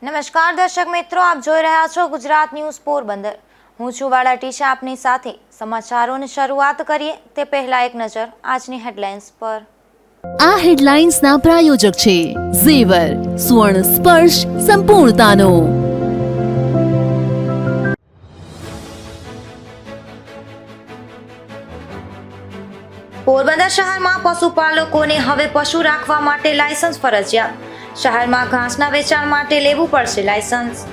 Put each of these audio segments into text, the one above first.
નમસ્કાર દર્શક મિત્રો, આપ જોઈ રહ્યા છો ગુજરાત ન્યૂઝ પોરબંદર। હું છું વાળા ટીશા આપની સાથે। સમાચારોની શરૂઆત કરીએ તે પહેલા એક નજર આજની હેડલાઇન્સ પર। આ હેડલાઇન્સના પ્રાયોજક છે ઝેવર, સ્વર્ણ સ્પર્શ સંપૂર્ણતાનો। પોરબંદર શહેરમાં પશુપાલકોને હવે પશુ રાખવા માટે લાયસન્સ ફરજિયાત। શહેરમાં ઘાસના વેચાણ માટે લેવું પડશે લાયસન્સ।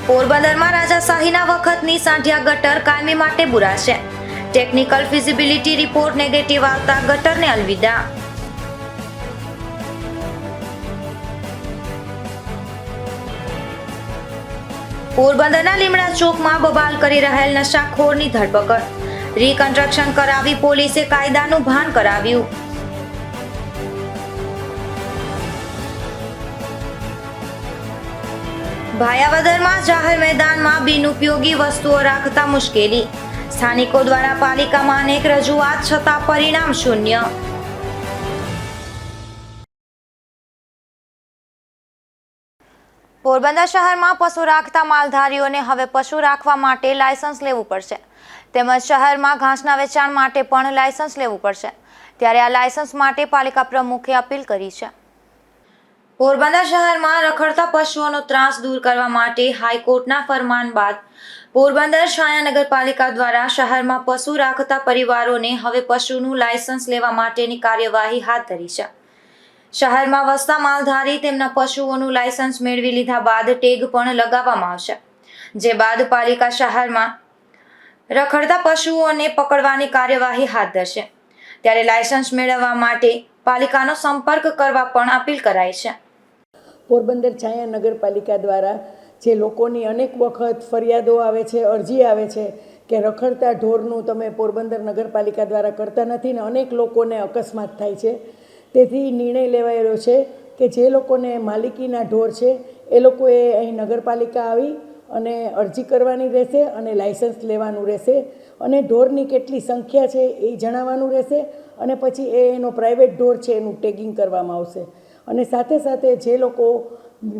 પોરબંદરમાં રાજાશાહીના વખતની સાંઢિયા ગટર કાયમી માટે બુરાશે। ટેકનિકલ ફિઝિબિલિટી રિપોર્ટ નેગેટિવ આવતા ગટરને અલવિદા। પોરબંદરના લીમડા ચોકમાં બબાલ કરી રહેલ નશાખોરની ધરપકડ। રિકન્સ્ટ્રક્શન કરાવી પોલીસે કાયદાનું ભાન કરાવ્યું। ભાયાવદરમાં જાહેર મેદાનમાં બિનઉપયોગી વસ્તુઓ રાખતા મુશ્કેલી। સ્થાનિકો દ્વારા પાલિકામાં અનેક રજૂઆત છતાં પરિણામ શૂન્ય। પોરબંદર શહેરમાં પશુ રાખતા માલધારીઓને હવે પશુ રાખવા માટે લાયસન્સ લેવું પડશે, તેમજ શહેરમાં ઘાસના વેચાણ માટે પણ લાયસન્સ લેવું પડશે। ત્યારે આ લાયસન્સ માટે પાલિકા પ્રમુખે અપીલ કરી છે। પોરબંદર શહેરમાં રખડતા પશુઓનો ત્રાસ દૂર કરવા માટે હાઈકોર્ટના ફરમાન બાદ પોરબંદર છાયા નગરપાલિકા દ્વારા શહેરમાં પશુ રાખતા પરિવારોને હવે પશુનું લાયસન્સ લેવા માટેની કાર્યવાહી હાથ ધરી છે। શહેરમાં વસતા માલધારી તેમના પશુઓનું લાયસન્સ મેળવી લીધા બાદ ટેગ પણ લગાવવામાં આવશે, જે બાદ પાલિકા શહેરમાં રખડતા પશુઓને પકડવાની કાર્યવાહી હાથ ધરશે। ત્યારે લાયસન્સ મેળવવા માટે પાલિકાનો સંપર્ક કરવા પણ અપીલ કરાઈ છે। પોરબંદર છાયા નગરપાલિકા દ્વારા જે લોકોની અનેક વખત ફરિયાદો આવે છે, અરજી આવે છે કે રખડતા ઢોરનું તમે પોરબંદર નગરપાલિકા દ્વારા કરતા નથી ને અનેક લોકોને અકસ્માત થાય છે। તેથી નિર્ણય લેવાયેલો છે કે જે લોકોને માલિકીના ઢોર છે એ લોકોએ અહીં નગરપાલિકા આવી અને અરજી કરવાની રહેશે અને લાયસન્સ લેવાનું રહેશે અને ઢોરની કેટલી સંખ્યા છે એ જણાવવાનું રહેશે અને પછી એનો પ્રાઇવેટ ઢોર છે એનું ટેગિંગ કરવામાં આવશે। અને સાથે સાથે જે લોકો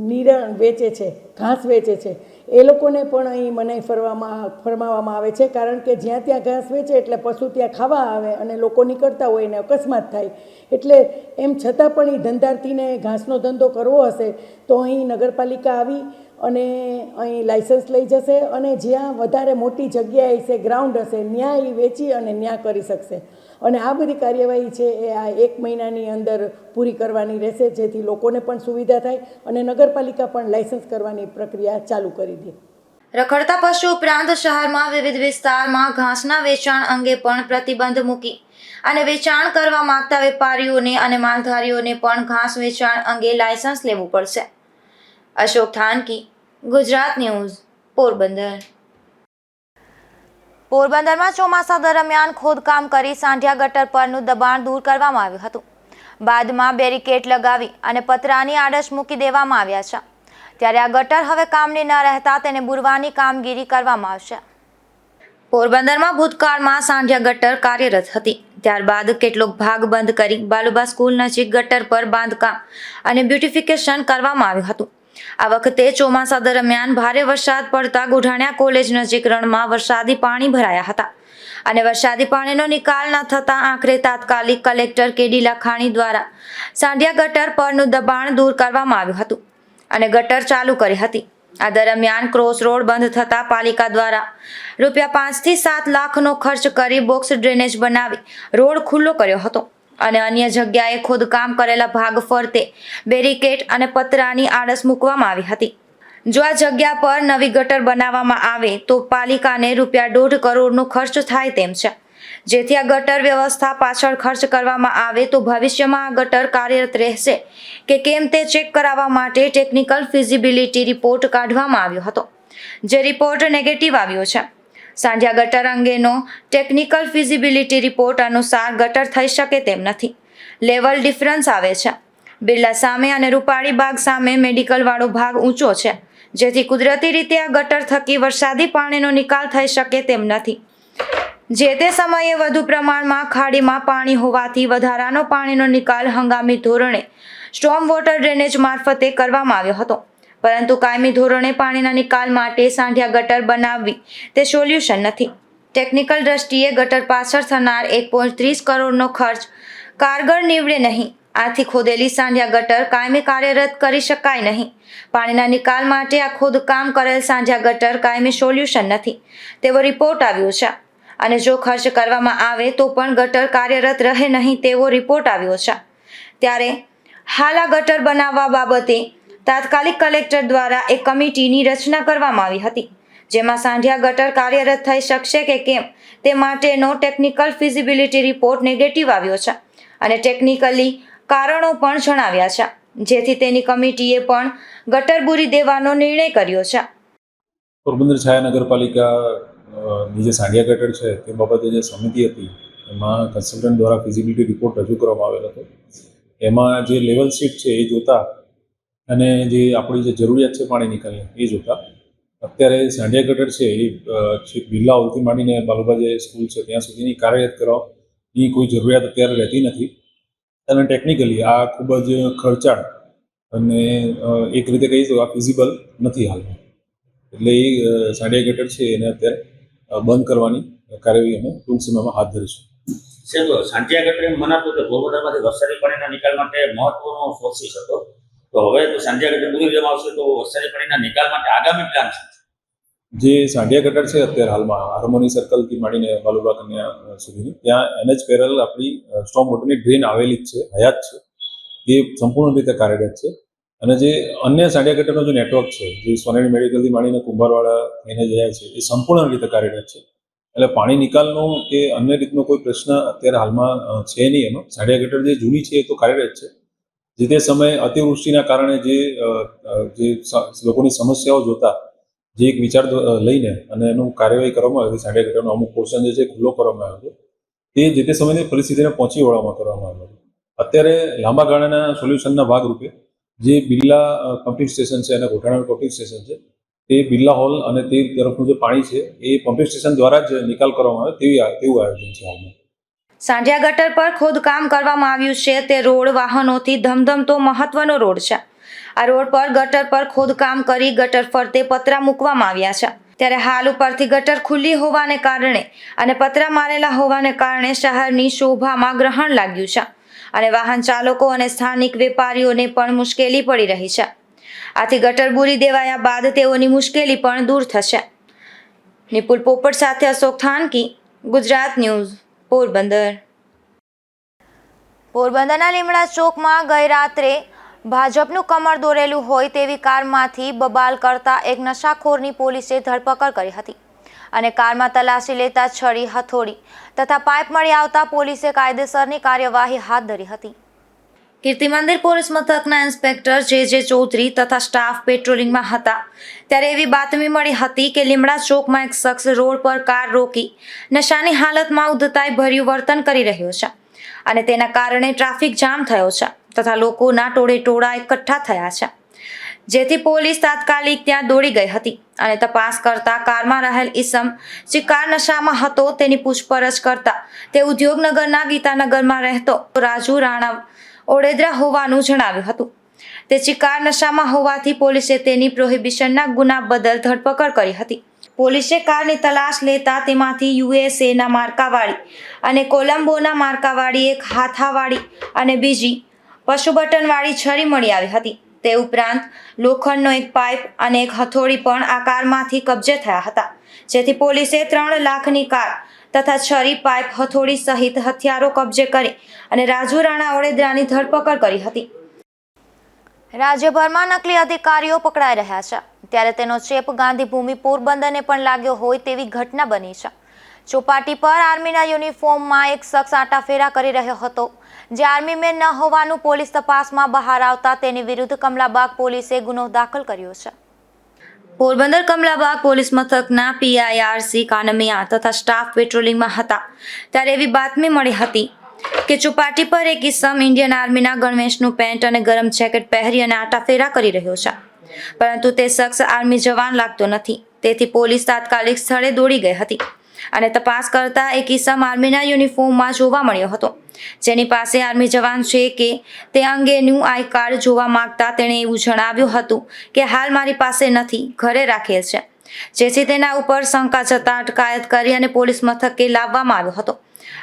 નિરણ વેચે છે, ઘાસ વેચે છે એ લોકોને પણ અહીં મનાઈ ફરમાવવામાં આવે છે, કારણ કે જ્યાં ત્યાં ઘાસ વેચે એટલે પશુ ત્યાં ખાવા આવે અને લોકો નીકળતા હોય એને અકસ્માત થાય। એટલે એમ છતાં પણ એ ધંધાર્થીને ઘાસનો ધંધો કરવો હશે તો અહીં નગરપાલિકા આવી અને અહીં લાયસન્સ લઈ જશે અને જ્યાં વધારે મોટી જગ્યાએ છે, ગ્રાઉન્ડ હશે, ત્યાં એ વેચી અને ત્યાં કરી શકશે। અને આ બધી કાર્યવાહી છે એ આ 1 મહિનાની અંદર પૂરી કરવાની રહેશે, જેથી લોકોને પણ સુવિધા થાય અને નગરપાલિકા પણ લાયસન્સ કરવાની પ્રક્રિયા ચાલુ કરી દે। રખડતા પશુ ઉપરાંત શહેરમાં વિવિધ વિસ્તારમાં ઘાસના વેચાણ અંગે પણ પ્રતિબંધ મૂકી અને વેચાણ કરવા માંગતા વેપારીઓને અને માલધારીઓને પણ ઘાસ વેચાણ અંગે લાયસન્સ લેવું પડશે। અશોક થાનકી, ગુજરાત ન્યૂઝ, પોરબંદર। પોરબંદરમાં ચોમાસા દરમિયાન ખોદકામ કરી સાંઢિયા ગટર પરનું દબાણ દૂર કરવામાં આવ્યું હતું। બાદમાં બેરિકેડ લગાવી અને પતરાની આડશ મૂકી દેવામાં આવ્યા છે। ત્યારે આ ગટર હવે કામની ન રહેતા તેને બુરવાની કામગીરી કરવામાં આવશે। પોરબંદરમાં ભૂતકાળમાં સાંઢિયા ગટર કાર્યરત હતી, ત્યારબાદ કેટલોક ભાગ બંધ કરી બાલુબા સ્કૂલ નજીક ગટર પર બાંધકામ અને બ્યુટિફિકેશન કરવામાં આવ્યું હતું। આ વખતે ચોમાસા દરમિયાન ભારે વરસાદ પડતા ગુઢાણિયા કોલેજ નજીક રણમાં વરસાદી પાણી ભરાયા હતા અને વરસાદી પાણીનો નિકાલ ન થતાં આખરે તાત્કાલિક કલેક્ટર કેડી લખાણી દ્વારા સાંઢિયા ગટર પરનું દબાણ દૂર કરવામાં આવ્યું હતું અને ગટર ચાલુ કરી હતી। આ દરમિયાન ક્રોસ રોડ બંધ થતાં પાલિકા દ્વારા ₹5 થી 7 લાખનો ખર્ચ કરી બોક્સ ડ્રેનેજ બનાવી રોડ ખુલ્લો કર્યો હતો અને અન્ય જગ્યાએ ખોદકામ કરેલા ભાગ ફરતે બેરિકેડ અને પતરાની આડસ મૂકવામાં આવી હતી। જો આ જગ્યા પર નવી ગટર બનાવવામાં આવે તો પાલિકાને ₹1.5 કરોડનો ખર્ચ થાય તેમ છે, જેથી આ ગટર વ્યવસ્થા પાછળ ખર્ચ કરવામાં આવે તો ભવિષ્યમાં આ ગટર કાર્યરત રહેશે કે કેમ તે ચેક કરાવવા માટે ટેકનિકલ ફિઝિબિલિટી રિપોર્ટ કાઢવામાં આવ્યો હતો, જે રિપોર્ટ નેગેટિવ આવ્યો છે। સાંઢિયા ગટર અંગેનો ટેકનિકલ ફિઝિબિલિટી રિપોર્ટ અનુસાર ગટર થઈ શકે તેમ નથી। લેવલ ડિફરન્સ આવે છે। બિરલા સામે અને રૂપાળી બાગ સામે મેડિકલ વાળો ભાગ ઊંચો છે, જેથી કુદરતી રીતે આ ગટર થકી વરસાદી પાણીનો નિકાલ થઈ શકે તેમ નથી। જે તે સમયે વધુ પ્રમાણમાં ખાડીમાં પાણી હોવાથી વધારાનો પાણીનો નિકાલ હંગામી ધોરણે સ્ટોર્મ વોટર ડ્રેનેજ મારફતે કરવામાં આવ્યો હતો, પરંતુ કાયમી ધોરણે પાણીના નિકાલ માટે સાંઢિયા ગટર બનાવવી તે સોલ્યુશન નથી. ટેકનિકલ દ્રષ્ટિએ ગટર પાછળ થનાર 1.30 કરોડનો ખર્ચ કારગર નીવડે નહીં. આથી ખોદેલી સાંઢિયા ગટર કાયમી કાર્યરત કરી શકાય નહીં. પાણીના નિકાલ માટે આ ખોદકામ કરેલ સાંઢિયા ગટર કાયમી સોલ્યુશન નથી તેવો રિપોર્ટ આવ્યો છે, અને જો ખર્ચ કરવામાં આવે તો પણ ગટર કાર્યરત રહે નહીં તેવો રિપોર્ટ આવ્યો છે. ત્યારે હાલ આ ગટર બનાવવા બાબતે તાત્કાલિક કલેક્ટર દ્વારા એક કમિટીની રચના કરવામાં આવી હતી, જેમાં સાંઢિયા ગટર કાર્યરત થઈ શકશે કે કેમ તે માટેનો ટેકનિકલ ફિઝિબિલિટી રિપોર્ટ નેગેટિવ આવ્યો છે અને ટેકનિકલી કારણો પણ જણાવ્યા છે, જેથી તેની કમિટીએ પણ ગટર બુરી દેવાનો નિર્ણય કર્યો છે. પોરબંદર છાયા નગરપાલિકા ની જે સાંઢિયા ગટર છે તે બાબતે જે સમિતિ હતી એમાં કન્સલ્ટન્ટ દ્વારા ફિઝિબિલિટી રિપોર્ટ રજૂ કરવામાં આવેલો હતો. એમાં જે લેવલ શીટ છે એ જોતા અને જે આપણી જે જરૂરિયાત છે પાણી નિકાલની એ જોતા અત્યારે સાંઢિયા ગટર છે એ બિરલા હોલથી માંડીને બાલુબા જે સ્કૂલ છે ત્યાં સુધીની કાર્યરત કરવાની કોઈ જરૂરિયાત અત્યારે રહેતી નથી, અને ટેકનિકલી આ ખૂબ જ ખર્ચાળ અને એક રીતે કહી શકો આ ફિઝિબલ નથી હાલમાં. એટલે એ સાંઢિયા ગટર છે એને અત્યારે બંધ કરવાની કાર્યવાહી અમે ટૂંક સમયમાં હાથ ધરીશું. સાહેબ, સાંઢિયા ગટર એમ મનાતું કે પોરબંદરમાંથી વરસાદી પાણીના નિકાલ માટે મહત્વનો સોર્સિસ હતો, તો હવે જો સાંઢિયા ગટર પૂરી દેવામાં આવશે તો વરસાદી પાણીના નિકાલ માટે આગામી પ્લાન શું છે? જે સાંઢિયા ગટર છે અત્યારે હાલમાં હાર્મોની સર્કલથી માંડીને બાલુબા કન્યા સુધીની ત્યાં એનએચ પેરલ આપણી સ્ટોર્મ વોટરની ડ્રેન આવેલી જ છે, હયાત છે, એ સંપૂર્ણ રીતે કાર્યરત છે. અને જે અન્ય સાંઢિયા ગટરનો જે નેટવર્ક છે જે સોનેરી મેડિકલથી માંડીને કુંભારવાડા થઈને જાય છે એ સંપૂર્ણ રીતે કાર્યરત છે. એટલે પાણી નિકાલનો કે અન્ય રીતનો કોઈ પ્રશ્ન અત્યારે હાલમાં છે નહીં. એમાં સાંઢિયા ગટર જે જૂની છે એ તો કાર્યરત છે. જે તે સમયે અતિવૃષ્ટિના કારણે જે લોકોની સમસ્યાઓ જોતા જે એક વિચાર લઈને અને એનું કાર્યવાહી કરવામાં આવી હતી, સાંઢિયા ગટરનો અમુક પોર્શન જે છે ખુલ્લો કરવામાં આવ્યો હતો, તે જે તે સમયની પરિસ્થિતિને પહોંચી વળવામાં કરવામાં આવ્યો હતો. અત્યારે લાંબા ગાળાના સોલ્યુશનના ભાગરૂપે જે બિરલા પમ્પિંગ સ્ટેશન છે અને ગોઠાણા પમ્પિંગ સ્ટેશન છે તે બિરલા હોલ અને તે તરફનું જે પાણી છે એ પમ્પિંગ સ્ટેશન દ્વારા જ નિકાલ કરવામાં આવે તેવું આયોજન છે હાલમાં. સાંઢિયા ગટર પર ખોદકામ કરવામાં આવ્યું છે તે રોડ વાહનોથી ધમધમતો મહત્વનો રોડ છે. આ રોડ પર ગટર પર ખોદકામ કરી ગટર ફરતે પતરા મૂકવામાં આવ્યા છે. ત્યારે હાલ ઉપરથી ગટર ખુલ્લી હોવાને કારણે અને પતરા મારેલા હોવાને કારણે શહેરની શોભામાં ગ્રહણ લાગ્યું છે અને વાહન ચાલકો અને સ્થાનિક વેપારીઓને પણ મુશ્કેલી પડી રહી છે. આથી ગટર બુરી દેવાયા બાદ તેઓની મુશ્કેલી પણ દૂર થશે. નિપુલ પોપટ સાથે અશોક થાનકી, ગુજરાત ન્યૂઝ, પોરબંદર. પોરબંદરના લીમડા ચોકમાં ગઈ રાત્રે ભાજપનું કમર દોરેલું હોય તેવી કારમાંથી બબાલ કરતા એક નશાખોરની પોલીસે ધરપકડ કરી હતી અને કારમાં તલાશી લેતા છરી, હથોડી તથા પાઇપ મળી આવતા પોલીસે કાયદેસરની કાર્યવાહી હાથ ધરી હતી. કીર્તિ મંદિર પોલીસ મથકના ઇન્સ્પેક્ટર જે ચૌધરી તથા સ્ટાફ પેટ્રોલિંગમાં હતા ત્યારે એવી બાતમી મળી હતી કે લીમડા ચોકમાં એક શખ્સ રોડ પર કાર રોકી નશાની હાલતમાં ઉદ્ધતાઈ ભર્યું વર્તન કરી રહ્યો છે અને તેના કારણે ટ્રાફિક જામ થયો છે તથા લોકોના ટોળે એકઠા થયા છે, જેથી પોલીસ તાત્કાલિક ત્યાં દોડી ગઈ હતી અને તપાસ કરતા કારમાં રહેલ ઈસમ જે કાર નશામાં હતો તેની પૂછપરછ કરતા તે ઉદ્યોગનગરના ગીતાનગરમાં રહેતો રાજુ રાણા ઓડેદરા હોવાનું જણાવ્યું હતું. તે ચિકાર નશામાં હોવાથી પોલીસે તેની પ્રોહિબિશનના ગુના બદલ ધરપકડ કરી હતી. પોલીસે કારની તલાશ લેતા તેમાંથી યુએસએના માર્કાવાળી અને કોલંબોના માર્કાવાળી એક હાથાવાળી અને બીજી પશુ બટનવાળી છરી મળી આવી હતી. તે ઉપરાંત લોખંડનો એક પાઇપ અને એક હથોડી પણ આ કારમાંથી કબજે થયા હતા, જેથી પોલીસે 3 લાખની કાર તથા છરી, પાઇપ, હથોડી સહિત હથિયારો કબજે કરી અને રાજુ રાણા ઓડેદરાની ધરપકડ કરી હતી. રાજ્યભરમાં નકલી અધિકારીઓ પકડાઈ રહ્યા છે ત્યારે તેનો ચેપ ગાંધીભૂમિ પોરબંદરને પણ લાગ્યો હોય તેવી ઘટના બની છે. ચોપાટી પર આર્મીના યુનિફોર્મમાં એક શખ્સ આંટાફેરા કરી રહ્યો હતો, જે આર્મી મેન ન હોવાનું પોલીસ તપાસમાં બહાર આવતા તેની વિરુદ્ધ કમલાબાગ પોલીસે ગુનો દાખલ કર્યો છે. પોરબંદર કમલાબાગ પોલીસ મથકના PIRC કાનમિયા તથા સ્ટાફ પેટ્રોલિંગમાં હતા ત્યારે એવી બાતમી મળી હતી કે ચોપાટી પર એક ઈસમ ઇન્ડિયન આર્મીના ગણવેશનું પેન્ટ અને ગરમ જેકેટ પહેરી અને આંટાફેરા કરી રહ્યો છે, પરંતુ તે શખ્સ આર્મી જવાન લાગતો નથી. તેથી પોલીસ તાત્કાલિક સ્થળે દોડી ગઈ હતી અને તપાસ કરતા એક ઇસમ આર્મીના યુનિફોર્મમાં જોવા મળ્યો હતો, જેની પાસે આર્મી જવાન છે કે તે અંગેનું આઈ કાર્ડ જોવા માંગતા તેણે એવું જણાવ્યું હતું કે હાલ મારી પાસે નથી, ઘરે રાખેલ છે, જેથી તેના ઉપર શંકા જતા અટકાયત કરી અને પોલીસ મથકે લાવવામાં આવ્યો હતો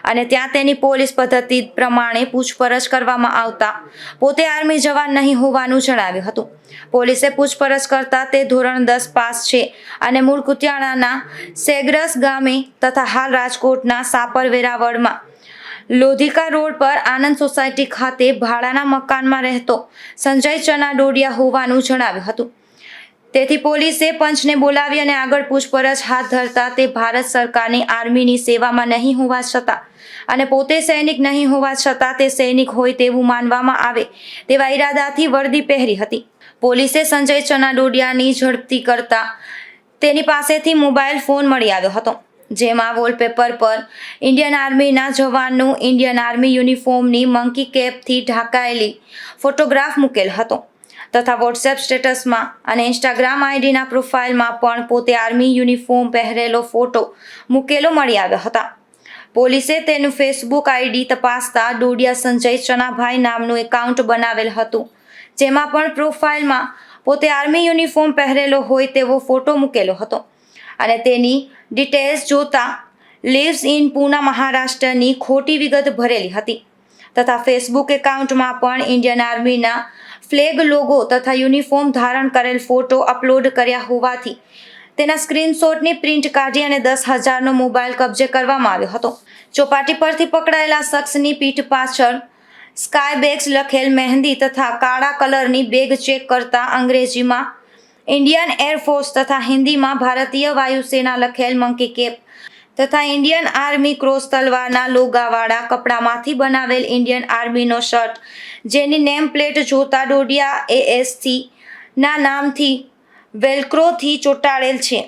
અને ત્યાં તેની પોલીસ પદ્ધતિ પ્રમાણે પૂછપરછ કરવામાં આવતા પોતે આર્મી જવાન નહીં હોવાનું જણાવ્યું હતું. પોલીસે પૂછપરછ કરતા તે ધોરણ 10 પાસ છે અને મૂળ કુતિયાણાના સેગ્રસ ગામે તથા હાલ રાજકોટના સાપર વેરાવળમાં લોધિકા રોડ પર આનંદ સોસાયટી ખાતે ભાડાના મકાનમાં રહેતો સંજય ચના ડોડિયા હોવાનું જણાવ્યું હતું. તેથી પોલીસે પંચને બોલાવી અને આગળ પૂછપરછ હાથ ધરતા તે ભારત સરકારની આર્મીની સેવામાં નહીં હોવા છતાં અને પોતે સૈનિક નહીં હોવા છતાં તે સૈનિક હોય તેવું માનવામાં આવે તેવા ઈરાદાથી વર્દી પહેરી હતી. પોલીસે સંજય ચના ડોડિયાની ઝડપી કરતા તેની પાસેથી મોબાઈલ ફોન મળી આવ્યો હતો, જેમાં વોલપેપર પર ઇન્ડિયન આર્મીના જવાનનું ઇન્ડિયન આર્મી યુનિફોર્મની મંકી કેપથી ઢાંકાયેલી ફોટોગ્રાફ મૂકેલ હતો તથા વોટ્સએપ સ્ટેટસમાં અને ઇન્સ્ટાગ્રામ આઈડીના પ્રોફાઇલમાં પણ પોતે આર્મી યુનિફોર્મ પહેરેલો ફોટો મૂકેલો મળી આવ્યા હતા. પોલીસે તેનું ફેસબુક આઈડી તપાસતા ડોડિયા સંજય ચનાભાઈ નામનું એકાઉન્ટ બનાવેલ હતું, જેમાં પણ પ્રોફાઇલમાં પોતે આર્મી યુનિફોર્મ પહેરેલો હોય તેવો ફોટો મૂકેલો હતો અને તેની ડિટેલ્સ જોતા લિવ્સ ઇન પૂના મહારાષ્ટ્રની ખોટી વિગત ભરેલી હતી તથા ફેસબુક એકાઉન્ટમાં પણ ઇન્ડિયન આર્મીના ફ્લેગ લોગો તથા યુનિફોર્મ ધારણ કરેલ ફોટો અપલોડ કર્યા હોવાથી તેના સ્ક્રીનશોટની પ્રિન્ટ કાઢી અને 10,000નો મોબાઈલ કબજે કરવામાં આવ્યો હતો. ચોપાટી પરથી પકડાયેલા શખ્સની પીઠ પાછળ સ્કાય બેગ્સ લખેલ મહેંદી તથા કાળા કલરની બેગ ચેક કરતા અંગ્રેજીમાં ઇન્ડિયન એરફોર્સ તથા હિન્દીમાં ભારતીય વાયુસેના લખેલ મંકી કેપ તથા ઇન્ડિયન આર્મી ક્રોસ તલવારના લોગાવાળા કપડામાંથી બનાવેલ ઇન્ડિયન આર્મીનો શર્ટ, જેની નેમ પ્લેટ જોતા ડોડિયા ASC ના નામથી વેલ્ક્રોથી ચોંટાડેલ છે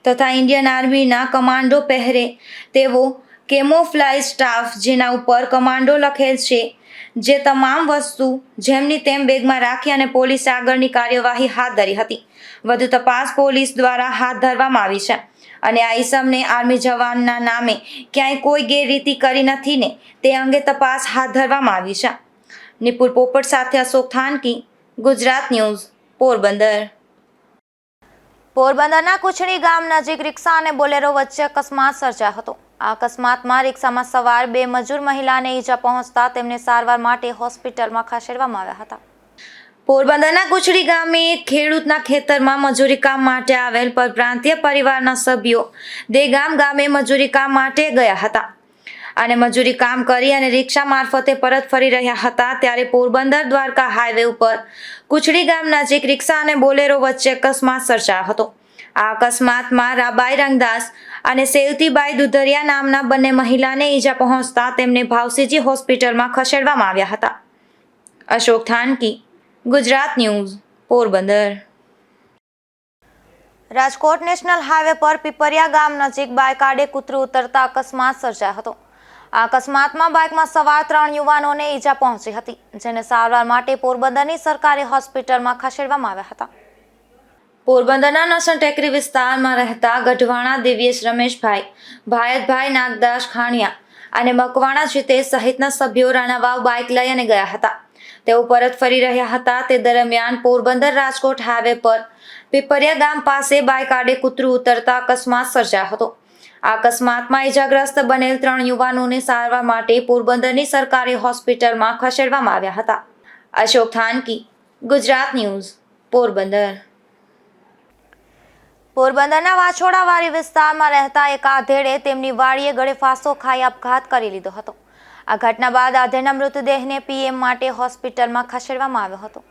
તથા ઇન્ડિયન આર્મીના કમાન્ડો પહેરે તેવો કેમોફ્લાઇજ સ્ટાફ જેના ઉપર કમાન્ડો લખેલ છે, જે તમામ વસ્તુ જેમની તેમ બેગમાં રાખી અને પોલીસે આગળની કાર્યવાહી હાથ ધરી હતી. વધુ તપાસ પોલીસ દ્વારા હાથ ધરવામાં આવી છે અને આ ઈસમને આર્મી જવાનના નામે ક્યાંય કોઈ ગેરરીતિ કરી નથી ને તે અંગે તપાસ હાથ ધરવામાં આવી છે. નિપુલ પોપટ સાથે અશોક થાનકી, ગુજરાત ન્યૂઝ, પોરબંદર. પોરબંદરના કુછડી ગામ નજીક રિક્ષા અને બોલેરો વચ્ચે અકસ્માત સર્જાયો હતો. આ અકસ્માતમાં રિક્ષામાં સવાર 2 મજૂર મહિલાને ઈજા પહોંચતા તેમને સારવાર માટે હોસ્પિટલમાં ખસેડવામાં આવ્યા હતા. પોરબંદરના કુછડી ગામે એક ખેડૂતના ખેતરમાં મજૂરી કામ માટે આવેલ પરપ્રાંતીય પરિવારના સભ્યો દેગામ ગામે મજૂરી કામ માટે ગયા હતા અને મજૂરી કામ કરી અને રિક્ષા મારફતે પરત ફરી રહ્યા હતા ત્યારે પોરબંદર દ્વારકા હાઈવે ઉપર કુછડી ગામ નજીક રિક્ષા અને બોલેરો વચ્ચે અકસ્માત સર્જાયો હતો. આ અકસ્માતમાં રાબાઈ રંગદાસ અને સેવતીબાઈ દુધરિયા નામના બંને મહિલાને ઈજા પહોંચતા તેમને ભાવસીજી હોસ્પિટલમાં ખસેડવામાં આવ્યા હતા. Ashok Thanki, Gujarat news, Porbandar. Rajkot national highway પર પીપરિયા ગામ નજીક બાઇક આડે કૂતરું ઉતરતા અકસ્માત સર્જાયો હતો. આ અકસ્માતમાં બાઇકમાં સવાર 3 યુવાનોને ઈજા પહોંચી હતી, જેને સારવાર માટે પોરબંદરની સરકારી હોસ્પિટલમાં ખસેડવામાં આવ્યા હતા. પોરબંદરના નસણ ટેકરી વિસ્તારમાં રહેતા ગઢવાણા દિવ્યેશ રમેશભાઈ, ભાયતભાઈ નાગદાસ ખાણિયા અને મકવાણા જીતેશ સહિતના સભ્યો રાણાવાવ બાઇક લઈ અને ગયા હતા. તેઓ પરત ફરી રહ્યા હતા તે દરમિયાન પોરબંદર રાજકોટ હાઈવે પર પીપરિયા ગામ પાસે બાઇક આડે કૂતરું ઉતરતા અકસ્માત સર્જાયો હતો. આ અકસ્માતમાં ઈજાગ્રસ્ત બનેલ 3 યુવાનોને સારવાર માટે પોરબંદરની સરકારી હોસ્પિટલમાં ખસેડવામાં આવ્યા હતા. અશોક થાનકી, ગુજરાત ન્યૂઝ, પોરબંદર. પોરબંદરના વાછોડાવાડી વિસ્તારમાં રહેતા એક આધેડે તેમની વાડીએ ગળે ફાંસો ખાઈ આપઘાત કરી લીધો હતો. આ ઘટના બાદ આધેડના મૃતદેહને પીએમ માટે હોસ્પિટલમાં ખસેડવામાં આવ્યો હતો.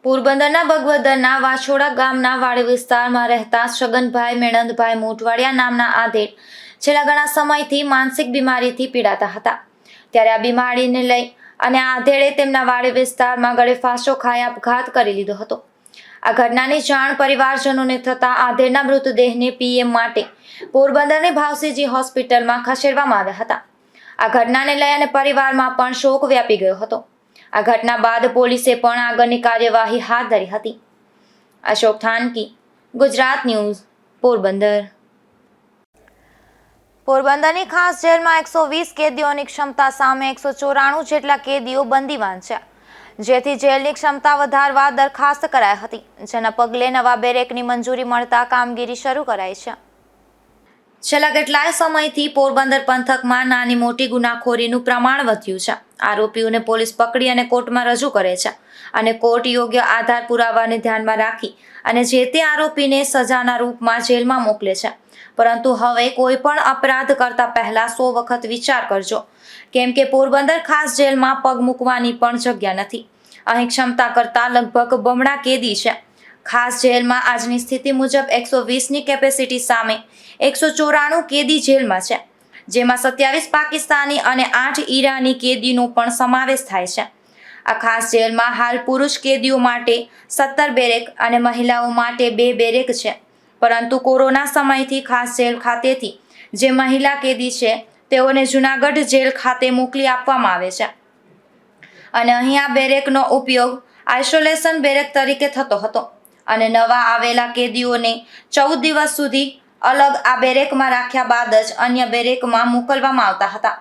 પોરબંદરના બગવદરના વાછોડા ગામના વાડી વિસ્તારમાં રહેતા છગનભાઈ મેણંદભાઈ મોટવાડિયા નામના આધેડ છેલ્લા ઘણા સમયથી માનસિક બીમારીથી પીડાતા હતા. ત્યારે આ બીમારીને લઈ અને આધેડે તેમના વાડી વિસ્તારમાં ગળે ફાંસો ખાઈ આપઘાત કરી લીધો હતો. આ ઘટનાની જાણ પરિવારજનોને થતાં આધેડના મૃતદેહને પીએમ માટે પોરબંદરની ભાવસીજી હોસ્પિટલમાં ખસેડવામાં આવ્યા હતા. આ ઘટનાને લઈ અને પરિવારમાં પણ શોક વ્યાપી ગયો હતો. આ ઘટના બાદ પોલીસે પણ આગળની કાર્યવાહી હાથ ધરી હતી. અશોક થાનકી, ગુજરાત ન્યૂઝ, પોરબંદર. પોરબંદરની ખાસ જેલમાં 120 કેદીઓની ક્ષમતા સામે 194 જેટલા કેદીઓ બંદીવાન છે, જેથી જેલની ક્ષમતા વધારવા દરખાસ્ત કરાઈ હતી, જેના પગલે નવા બેરેકની મંજૂરી મળતા કામગીરી શરૂ કરાઈ છે. છેલ્લા કેટલાય સમયથી પોરબંદર પંથકમાં નાની મોટી ગુનાખોરીનું પ્રમાણ વધ્યું છે. આરોપીઓને પોલીસ પકડી અને કોર્ટમાં રજૂ કરે છે અને કોર્ટ યોગ્ય આધાર પુરાવાને ધ્યાનમાં રાખી અને જે તે આરોપીને સજાના રૂપમાં જેલમાં મોકલે છે. પરંતુ હવે કોઈ પણ અપરાધ કરતા પહેલા 100 વખત વિચાર કરજો, કેમ કે પોરબંદર ખાસ જેલમાં પગ મૂકવાની પણ જગ્યા નથી. અહીં ક્ષમતા કરતાં લગભગ બમણા કેદી છે. ખાસ જેલમાં આજની સ્થિતિ મુજબ 120ની કેપેસિટી સામે 194 કેદી જેલમાં છે, જેમાં 27 પાકિસ્તાની અને 8 ઈરાની કેદીનો પણ સમાવેશ થાય છે. આ ખાસ જેલમાં હાલ પુરુષ કેદીઓ માટે 17 બેરેક અને મહિલાઓ માટે 2 બેરેક છે. પરંતુ કોરોના સમયથી ખાસ જેલ ખાતેથી જે મહિલા કેદી છે તેઓને જૂનાગઢ જેલ ખાતે મોકલી આપવામાં આવે છે અને અહીં આ બેરેકનો ઉપયોગ આઇસોલેશન બેરેક તરીકે થતો હતો અને નવા આવેલા કેદીઓને 14 દિવસ સુધી અલગ આ બેરેકમાં રાખ્યા બાદ જ અન્ય બેરેકમાં મોકલવામાં આવતા હતા.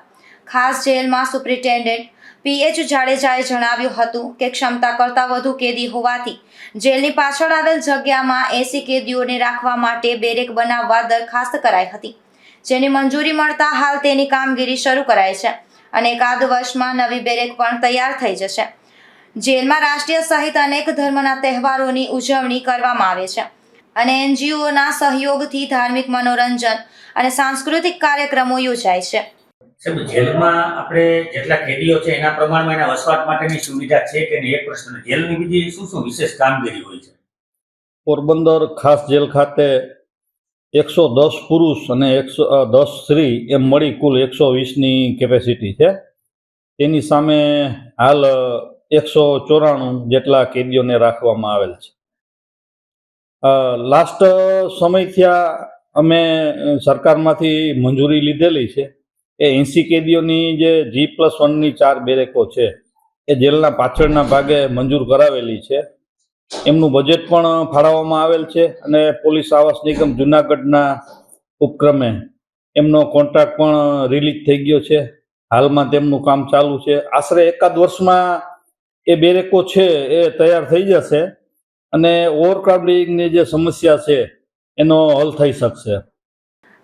ખાસ જેલમાં સુપ્રિન્ટેન્ડન્ટ PH જાડેજાએ જણાવ્યું હતું કે ક્ષમતા કરતાં વધુ કેદી હોવાથી જેલની પાછળ આવેલ જગ્યામાં 80 કેદીઓને રાખવા માટે બેરેક બનાવવા દરખાસ્ત કરાઈ હતી, જેની મંજૂરી મળતા હાલ તેની કામગીરી શરૂ કરાઈ છે અને એકાદ વર્ષમાં નવી બેરેક પણ તૈયાર થઈ જશે. જેલમાં રાષ્ટ્રીય સહિત અનેક ધર્મના તહેવારોની ઉજવણી કરવામાં આવે છે અને NGOના સહયોગથી ધાર્મિક મનોરંજન અને સાંસ્કૃતિક કાર્યક્રમો યોજાય છે. સાહેબ, જેલમાં આપણે જેટલા કેદીઓ છે એના પ્રમાણમાં એના વસવાટ માટેની સુવિધા છે કે નહીં, એક પ્રશ્ન. જેલની બીજી શું વિશેષ કામગીરી હોય છે? પોરબંદર ખાસ જેલ ખાતે 110 પુરુષ અને 110 સ્ત્રી એમ મળી કુલ 120ની કેપેસિટી છે. તેની સામે હાલ 194 જેટલા કેદીઓને રાખવામાં આવેલ છે. લાસ્ટ સમયથી અમે સરકારમાંથી મંજૂરી લીધેલી છે એ 80 કેદીઓની જે G+1ની 4 બેરેકો છે એ જેલના પાછળના ભાગે મંજૂર કરાવેલી છે. એમનું બજેટ પણ ફાળવવામાં આવેલ છે અને પોલીસ આવાસ નિગમ જૂનાગઢના ઉપક્રમે એમનો કોન્ટ્રાક્ટ પણ રિલીઝ થઈ ગયો છે. હાલમાં તેમનું કામ ચાલુ છે. આશરે એકાદ વર્ષમાં એ બેરેકો છે એ તૈયાર થઈ જશે અને ઓવરક્રાઉડિંગની જે સમસ્યા છે એનો હલ થઈ શકશે.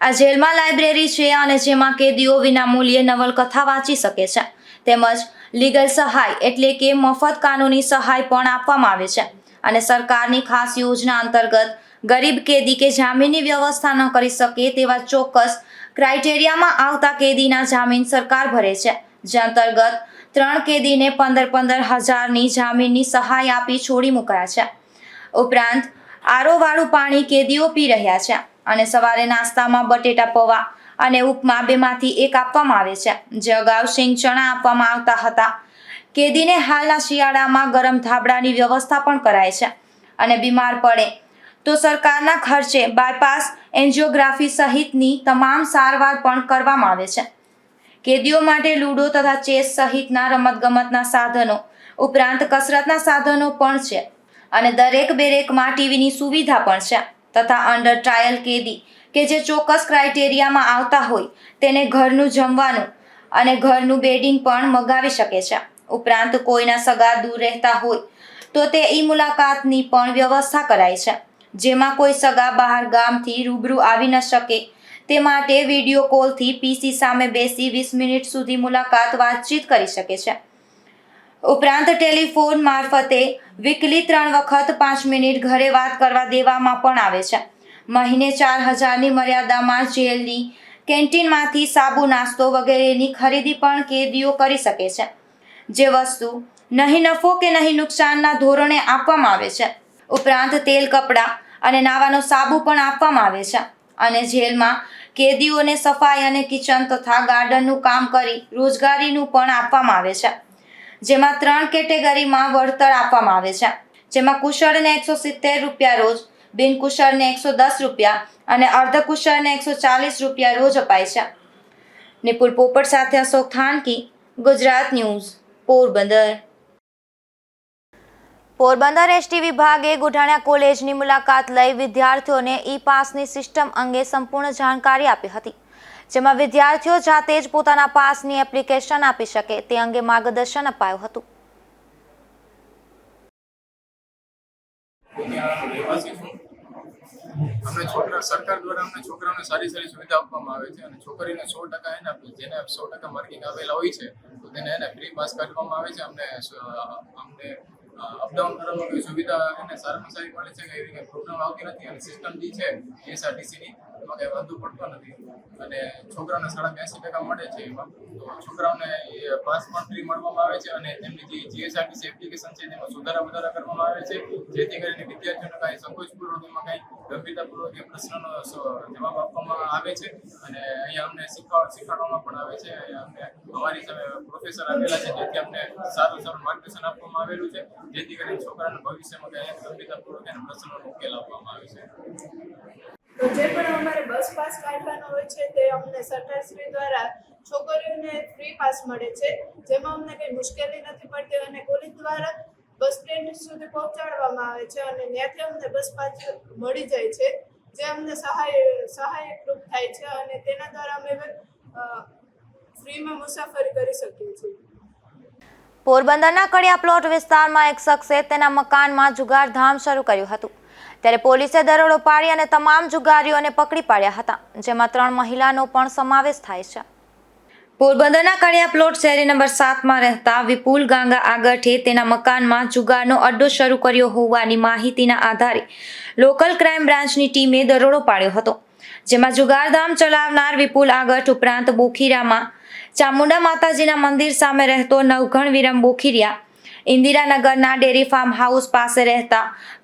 આ જેલમાં લાઇબ્રેરી છે અને જેમાં કેદીઓ વિનામૂલ્યે નવલકથા વાંચી શકે છે, તેમજ લીગલ સહાય એટલે કે મફત કાનૂની સહાય પણ આપવામાં આવે છે અને સરકારની ખાસ યોજના અંતર્ગત ગરીબ કેદી કે જામીનની વ્યવસ્થા ન કરી શકે તેવા ચોક્કસ ક્રાઇટેરિયામાં આવતા કેદીના જામીન સરકાર ભરે છે, જે અંતર્ગત 3 કેદીને 15-15 હજારની જામીનની સહાય આપી છોડી મુકાયા છે. ઉપરાંત આરોવાળું પાણી કેદીઓ પી રહ્યા છે અને સવારે નાસ્તામાં બટેટા પૌવા અને ઉપમા 2માંથી 1 આપવામાં આવે છે, જે અગાઉ સિંગ ચણા આપવામાં આવતા હતા. કેદીને હાલના શિયાળામાં ગરમ ધાબળાની વ્યવસ્થા પણ કરાય છે અને બીમાર પડે તો સરકારના ખર્ચે બાયપાસ એન્જિયોગ્રાફી સહિતની તમામ સારવાર પણ કરવામાં આવે છે. કેદીઓ માટે લૂડો તથા ચેસ સહિતના રમતગમતના સાધનો ઉપરાંત કસરતના સાધનો પણ છે અને દરેક બેરેકમાં ટીવીની સુવિધા પણ છે તથા અંડર ટ્રાયલ કેદી કે જે ચોક્કસ ક્રાઇટેરિયામાં આવતા હોય તેને ઘરનું જમવાનું અને ઘરનું બેડિંગ પણ મગાવી શકે છે. ઉપરાંત કોઈના સગા દૂર રહેતા હોય તો તે મુલાકાતની પણ વ્યવસ્થા કરાઈ છે, જેમાં કોઈ સગા બહાર ગામથી રૂબરૂ આવી ન શકે તે માટે વિડીયો કોલથી PC સામે બેસી 20 મિનિટ સુધી મુલાકાત વાતચીત કરી શકે છે. ઉપરાંત ટેલિફોન મારફતે વીકલી 3 વખત 5 મિનિટ ઘરે વાત કરવા દેવામાં પણ આવે છે. મહિને 4000ની મર્યાદામાં જેલની કેન્ટીનમાંથી સાબુ, નાસ્તો વગેરેની ખરીદી પણ કેદીઓ કરી શકે છે, જે વસ્તુ નહીં નફો કે નહીં નુકસાનના ધોરણે આપવામાં આવે છે. ઉપરાંત તેલ, કપડાં અને નાવાનો સાબુ પણ આપવામાં આવે છે અને જેલમાં કેદીઓને સફાઈ અને કિચન તથા ગાર્ડનનું કામ કરી રોજગારીનું પણ આપવામાં આવે છે, જેમાં 3 કેટેગરીમાં વળતર આપવામાં આવે છે, જેમાં કુશળને ₹170 રોજ, બિનકુશળને ₹110 અને અર્ધકુશળને ₹140 રોજ અપાય છે. નિપુલ પોપટ સાથે અશોક થાનકી, ગુજરાત ન્યૂઝ, પોરબંદર. પોરબંદર ST વિભાગે ગોઢાણા કોલેજની મુલાકાત લઈ વિદ્યાર્થીઓને ઈ પાસની સિસ્ટમ અંગે સંપૂર્ણ જાણકારી આપી હતી. જેમાં વિદ્યાર્થીઓ જાતે જ પોતાના પાસની એપ્લિકેશન આપી શકે તે અંગે માર્ગદર્શન અપાયું હતું. સરકાર દ્વારા અમને છોકરાઓને સારી સુવિધા આપવામાં આવે છે અને છોકરીને 100% એને જેને 100% માર્કિંગ આવેલા હોય છે તો તેને ફ્રી પાસ કાઢવામાં આવે છે. અમને અપડાઉન કરવાની સુવિધા એને સારામાં સારી મળે છે. એવી કંઈ પ્રોબ્લેમ આવતી નથી અને સિસ્ટમ જે છે જીએસઆરટીસીની એમાં કંઈ વાંધો પડતો નથી અને છોકરાઓને 80% મળે છે. એમાં તો છોકરાઓને પાસ પણ ફ્રી મળવામાં આવે છે અને તેમની જે જીએસઆરટીસી એપ્લિકેશન છે તેમાં સુધારા વધારા કરવામાં આવે છે જેથી કરીને વિદ્યાર્થીઓને કાંઈ સંકોચપૂર્વક એમાં કાંઈ ગંભીરતાપૂર્વક એ પ્રશ્નનો જવાબ આપવામાં આવે છે અને અહીંયા અમને શીખવાડવામાં પણ આવે છે. અમને અમારી સામે પ્રોફેસર આવેલા છે જેથી અમને સારું માર્ગદર્શન આપવામાં આવેલું છે જેથી કરીને છોકરાના ભવિષ્યમાં કાંઈ ગંભીરતાપૂર્વક એના પ્રશ્નોનો ઉકેલ આપવામાં આવે છે. તો જે પણ અમારે બસ પાસ કાઢવાનો હોય છે તે અમને સરકારશ્રી દ્વારા છોકરીઓને ફ્રી પાસ મળે છે જેમાં અમને કંઈ મુશ્કેલી નથી પડતી અને કોલેજ દ્વારા બસ સ્ટેન્ડ સુધી પહોંચાડવામાં આવે છે અને ત્યાંથી અમને બસ પાસ મળી જાય છે જે અમને સહાયકરૂપ થાય છે અને તેના દ્વારા અમે ફ્રીમાં મુસાફરી કરી શકીએ છીએ. પોરબંદરના કડિયા પ્લોટ વિસ્તારમાં એક શખ્સે તેના મકાનમાં જુગારધામ શરૂ કર્યું હતું ત્યારે પોલીસે દરોડો પાડી અને તમામ જુગારીઓને પકડી પાડ્યા હતા જેમાં 3 મહિલાનો પણ સમાવેશ થાય છે. પોરબંદરના કડિયા પ્લોટ શેરી નંબર 7માં રહેતા વિપુલ ગાંગા આગળથી તેના મકાનમાં જુગારનો અડ્ડો શરૂ કર્યો હોવાની માહિતીના આધારે લોકલ ક્રાઇમ બ્રાન્ચની ટીમે દરોડો પાડ્યો હતો જેમાં જુગારધામ ચલાવનાર વિપુલ આગળ ઉપરાંત બોખીરામાં ચામુંડા માતાજીના મંદિર સામે રહેતો નવઘણ વિરમ બોખીરિયા, ઇન્દિરાનગરના ડેરી ફાર્મ હાઉસ પાસે રહેતા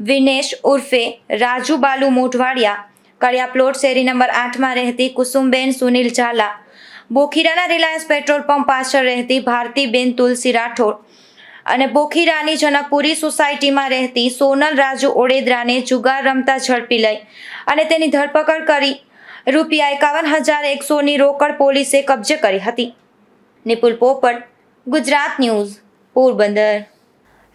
વિનેશ ઉર્ફે રાજુ બાલુ મોઢવાડિયા, કડિયા પ્લોટ શેરી નંબર 8માં રહેતી કુસુમબેન સુનિલ ઝાલા, બોખીરાના રિલાયન્સ પેટ્રોલ પંપ પાછળ રહેતી ભારતીબેન તુલસી રાઠોડ અને બોખીરાની જનકપુરી સોસાયટીમાં રહેતી સોનલ રાજુ ઓડેદરાને જુગાર રમતા ઝડપી લઈ અને તેની ધરપકડ કરી ₹51,100ની રોકડ પોલીસે કબજે કરી હતી. નિપુલ પોપટ, ગુજરાત ન્યૂઝ, પોરબંદર.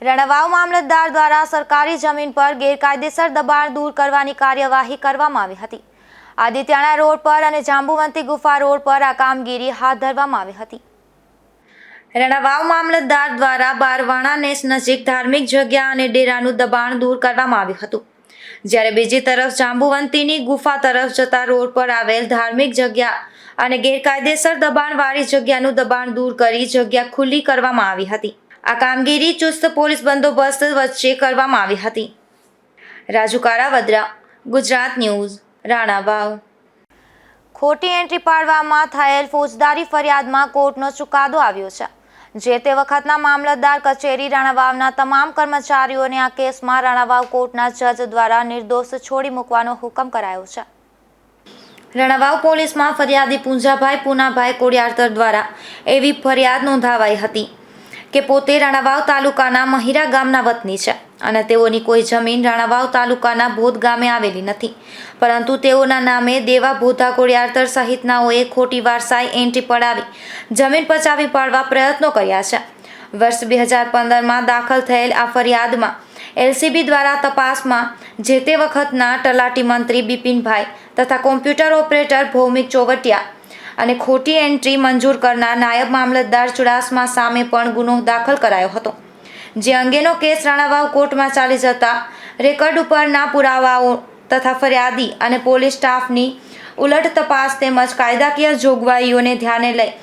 રણવાવ મામલતદાર દ્વારા સરકારી જમીન પર ગેરકાયદેસર દબાણ દૂર કરવાની કાર્યવાહી કરવામાં આવી હતી. આદિત્યાણા રોડ પર અને જાંબુવંતી ગુફા રોડ પર આ કામગીરી હાથ ધરવામાં આવી હતી. રણવાવ મામલતદાર દ્વારા બારવાણા નેસ નજીક ધાર્મિક જગ્યા અને ડેરાનું દબાણ દૂર કરવામાં આવ્યું હતું જ્યારે બીજી તરફ જાંબુવંતીની ગુફા તરફ જતા રોડ પર આવેલ ધાર્મિક જગ્યા અને ગેરકાયદેસર દબાણવાળી જગ્યાનું દબાણ દૂર કરી જગ્યા ખુલ્લી કરવામાં આવી હતી. આ કામગીરી ચુસ્ત પોલીસ બંદોબસ્ત વચ્ચે કરવામાં આવી હતી. રાજુ કારાવદ્રા, ગુજરાત ન્યૂઝ, રાણાવાવ. ખોટી એન્ટ્રી પાડવામાં થયેલ ફોજદારી ફરિયાદમાં કોર્ટનો ચુકાદો આવ્યો છે. જે તે વખતના મામલતદાર કચેરી રાણાવાવના તમામ કર્મચારીઓને આ કેસમાં રાણાવાવ કોર્ટના જજ દ્વારા નિર્દોષ છોડી મૂકવાનો હુકમ કરાયો છે. રાણાવાવ પોલીસમાં ફરિયાદી પૂંજાભાઈ પૂનાભાઈ કોડિયારતર દ્વારા એવી ફરિયાદ નોંધાવાઈ હતી કે પોતે રાણાવાવ તાલુકાના મહિરા ગામના વતની છે અને તેઓની કોઈ જમીન રાણાવાવ તાલુકાના ભોદ ગામે આવેલી નથી, પરંતુ તેઓના નામે દેવા ભોધા કોડિયારતર સહિતનાઓએ ખોટી વારસાઈ એન્ટ્રી પડાવી જમીન પચાવી પાડવા પ્રયત્નો કર્યા છે. વર્ષ 2015માં દાખલ થયેલ આ ફરિયાદમાં એલસીબી દ્વારા તપાસમાં જે તે વખતના તલાટી મંત્રી બિપિનભાઈ તથા કોમ્પ્યુટર ઓપરેટર ભૌમિક ચોવટિયા અને ખોટી એન્ટ્રી મંજૂર કરનાર નાયબ મામલતદાર ચુડાસમા સામે પણ ગુનો દાખલ કરાયો હતો. જે અંગેનો કેસ રાણાવાવ કોર્ટમાં ચાલી જતા રેકર્ડ ઉપરના પુરાવાઓ તથા ફરિયાદી અને પોલીસ સ્ટાફની ઉલટ તપાસ તેમજ કાયદાકીય જોગવાઈઓને ધ્યાને લઈ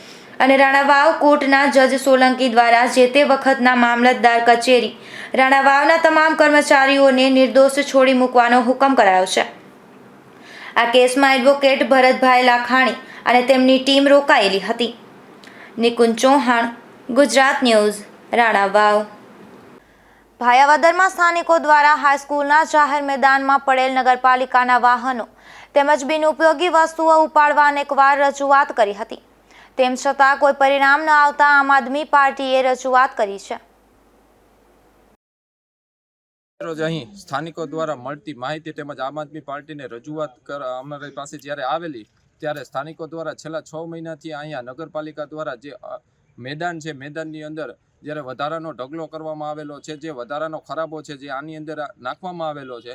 અને રાણાવાવ કોર્ટના જજ સોલંકી દ્વારા જે તે વખતના મામલતદાર કચેરી રાણાવાવના તમામ કર્મચારીઓને નિર્દોષ છોડી મૂકવાનો હુકમ કરાયો છે. આ કેસમાં એડવોકેટ ભરતભાઈ લાખાણી અને તેમની ટીમ રોકાયેલી હતી. નિકુંજ ચૌહાણ, ગુજરાત ન્યૂઝ, રાણાવાવ. ભાયાવદરમાં સ્થાનિકો દ્વારા હાઈસ્કૂલના જાહેર મેદાનમાં પડેલ નગરપાલિકાના વાહનો તેમજ બિનઉપયોગી વસ્તુઓ ઉપાડવા અનેકવાર રજૂઆત કરી હતી. તેમ છતાં કોઈ પરિણામ ન આવતા આમ આદમી પાર્ટીએ રજૂઆત કરી છે. રોજ અહીં સ્થાનિકો દ્વારા મળતી માહિતી તેમજ આમ આદમી પાર્ટીને રજૂઆત અમારી પાસે જ્યારે આવેલી ત્યારે સ્થાનિકો દ્વારા છેલ્લા 6 મહિનાથી અહીંયા નગરપાલિકા દ્વારા જે મેદાન છે મેદાનની અંદર જ્યારે વધારાનો ઢગલો કરવામાં આવેલો છે, જે વધારાનો ખરાબો છે જે આની અંદર નાખવામાં આવેલો છે,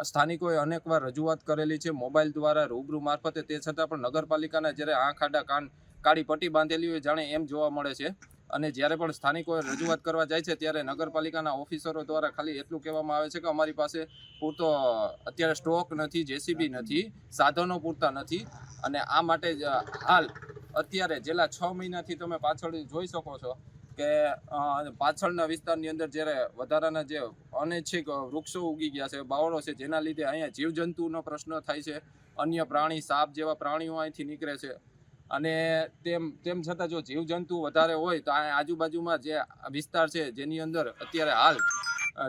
સ્થાનિકોએ અનેકવાર રજૂઆત કરેલી છે મોબાઈલ દ્વારા, રૂબરૂ મારફતે, તે છતાં પણ નગરપાલિકાના જ્યારે આંખ આડા કાન કાળી પટ્ટી બાંધેલી હોય જાણે એમ જોવા મળે છે. અને જ્યારે પણ સ્થાનિકોએ રજૂઆત કરવા જાય છે ત્યારે નગરપાલિકાના ઓફિસરો દ્વારા ખાલી એટલું કહેવામાં આવે છે કે અમારી પાસે પૂરતો અત્યારે સ્ટોક નથી, જેસીબી નથી, સાધનો પૂરતા નથી. અને આ માટે જ હાલ અત્યારે છેલ્લા 6 મહિનાથી તમે પાછળ જોઈ શકો છો કે પાછળના વિસ્તારની અંદર જ્યારે વધારાના જે અનૈચ્છિક વૃક્ષો ઉગી ગયા છે, બાવળો છે, જેના લીધે અહીંયા જીવજંતુનો પ્રશ્ન થાય છે. અન્ય પ્રાણી, સાપ જેવા પ્રાણીઓ અહીંથી નીકળે છે. અને તેમ છતાં જો જીવજંતુ વધારે હોય તો આ આજુબાજુમાં જે વિસ્તાર છે જેની અંદર અત્યારે હાલ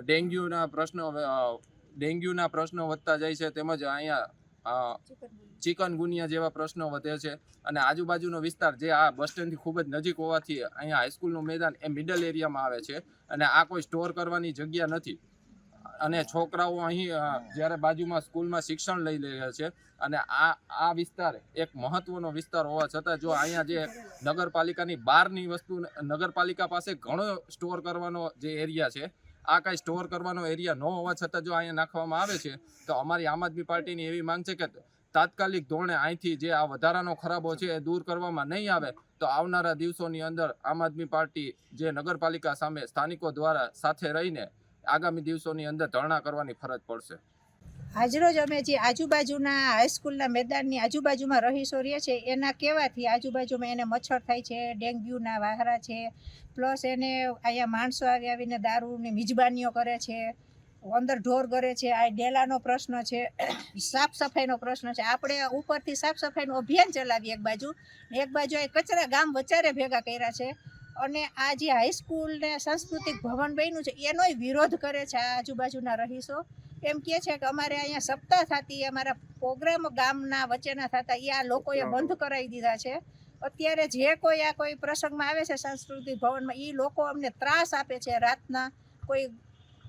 ડેન્ગ્યુના પ્રશ્નો વધતા જાય છે, તેમજ અહીંયા ચિકનગુનિયા જેવા પ્રશ્નો વધે છે. અને આજુબાજુનો વિસ્તાર જે આ બસ સ્ટેન્ડથી ખૂબ જ નજીક હોવાથી અહીંયા હાઈસ્કૂલનું મેદાન એ મિડલ એરિયામાં આવે છે અને આ કોઈ સ્ટોર કરવાની જગ્યા નથી. અને છોકરાઓ અહીં જ્યારે બાજુમાં સ્કૂલમાં શિક્ષણ લઈ રહ્યા છે અને આ વિસ્તાર એક મહત્વનો વિસ્તાર હોવા છતાં જો અહીંયા જે નગરપાલિકાની બહારની વસ્તુ, નગરપાલિકા પાસે ઘણો સ્ટોર કરવાનો જે એરિયા છે, આ કાંઈ સ્ટોર કરવાનો એરિયા ન હોવા છતાં જો અહીંયા નાખવામાં આવે છે તો અમારી આમ આદમી પાર્ટીની એવી માંગ છે કે તાત્કાલિક ધોરણે અહીંથી જે આ વધારાનો ખરાબો છે એ દૂર કરવામાં નહીં આવે તો આવનારા દિવસોની અંદર આમ આદમી પાર્ટી જે નગરપાલિકા સામે સ્થાનિકો દ્વારા સાથે રહીને આગામી દિવસોની અંદર ધરણા કરવાની ફરજ પડશે. આજરોજ અમે જે આજુબાજુના હાઈસ્કૂલના મેદાનની આજુબાજુમાં રહીશો રહે છે એના કહેવાથી આજુબાજુમાં એને મચ્છર થાય છે, ડેન્ગ્યુના વાહરા છે, પ્લસ એને અહીંયા માણસો આવીને દારૂની મિજબાનીઓ કરે છે, અંદર ઢોર કરે છે, આ ડેલાનો પ્રશ્ન છે, સાફ સફાઈનો પ્રશ્ન છે. આપણે ઉપરથી સાફ સફાઈનું અભિયાન ચલાવીએ એક બાજુ અહીં કચરા ગામ વચારે ભેગા કર્યા છે. અને આ જે હાઈસ્કૂલ ને સાંસ્કૃતિક ભવન બન્યું છે એનોય વિરોધ કરે છે આ આજુબાજુના રહીશો. એમ કહે છે કે અમારે અહીંયા સપ્તાહ થતી, અમારા પ્રોગ્રામ ગામના વચ્ચેના થતા એ આ લોકોએ બંધ કરાવી દીધા છે. અત્યારે જે કોઈ આ કોઈ પ્રસંગમાં આવે છે સાંસ્કૃતિક ભવનમાં, એ લોકો અમને ત્રાસ આપે છે. રાતના કોઈ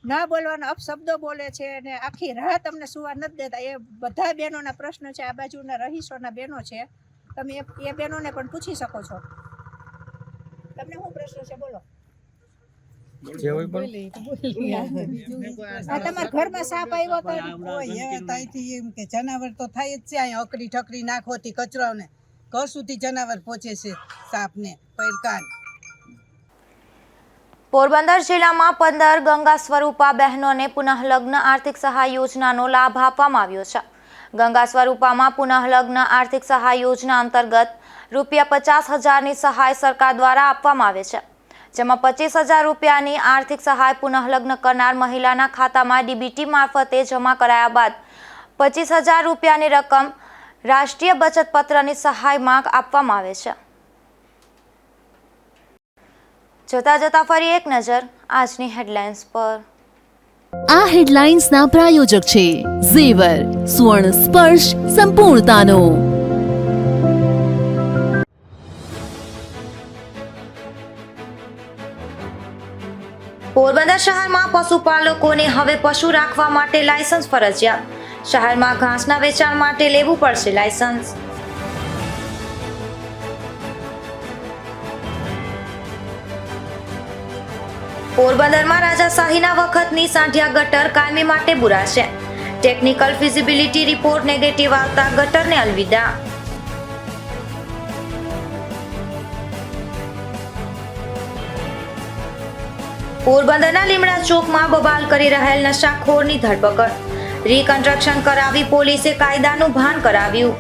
ના બોલવાના અપશબ્દો બોલે છે અને આખી રાત અમને સુવા નથી દેતા. એ બધા બહેનોના પ્રશ્ન છે, આ બાજુના રહીશોના બહેનો છે. તમે એ બહેનોને પણ પૂછી શકો છો. તમને શું પ્રશ્ન છે બોલો? તમારા ઘરમાં સાપ આવ્યો તો ત્યાંથી એમ કે જનાવર તો થાય જ છે. અહીંયા અકડી ઠકડી નાખોથી કચરાને ઘર સુધી જનાવર પહોંચે છે, સાપને પડકાન. પોરબંદર જિલ્લામાં 15 ગંગા સ્વરૂપા બહેનોને પુનઃલગ્ન આર્થિક સહાય યોજનાનો લાભ આપવામાં આવ્યો છે. ગંગા સ્વરૂપામાં પુનઃલગ્ન આર્થિક સહાય યોજના અંતર્ગત ₹50,000ની સહાય સરકાર દ્વારા આપવામાં આવે છે, જેમાં ₹25,000ની આર્થિક સહાય પુનઃલગ્ન કરનાર મહિલાના ખાતામાં ડીબીટી મારફતે જમા કરાયા બાદ ₹25,000ની રકમ રાષ્ટ્રીય બચત પત્રની સહાયમાં આપવામાં આવે છે. જતા ફરી એક નજર આજની હેડલાઇન્સ પર. આ હેડલાઇન્સના પ્રાયોજક છે ઝેવર, સુવર્ણ સ્પર્શ સંપૂર્ણતાનો. પોરબંદર શહેરમાં પશુપાલકોને હવે પશુ રાખવા માટે લાયસન્સ ફરજિયાત. શહેરમાં ઘાસના વેચાણ માટે લેવું પડશે લાયસન્સ. પોરબંદરમાં રાજાશાહીના વખતની સાંઢિયા ગટર કાયમી માટે બુરાશે. ટેકનિકલ ફિઝિબિલિટી રિપોર્ટ નેગેટિવ આવતા ગટરને અલવિદા. પોરબંદરના લીમડા ચોકમાં બબાલ કરી રહેલ નશાખોરની ધરપકડ. રિકન્સ્ટ્રક્શન કરાવી પોલીસે કાયદાનું ભાન કરાવ્યું.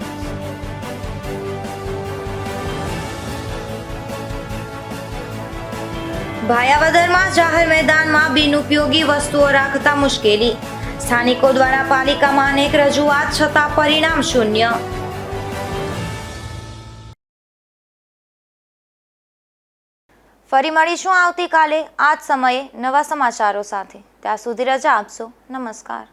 ભાયાવદરમાં જાહેર મેદાનમાં બિનઉપયોગી વસ્તુઓ રાખતા મુશ્કેલી. સ્થાનિકો દ્વારા પાલિકામાં અનેક રજૂઆત છતાં પરિણામ શૂન્ય. ફરી મળીશું આવતીકાલે આ જ સમયે નવા સમાચારો સાથે. ત્યાં સુધી રજા આપશો. નમસ્કાર.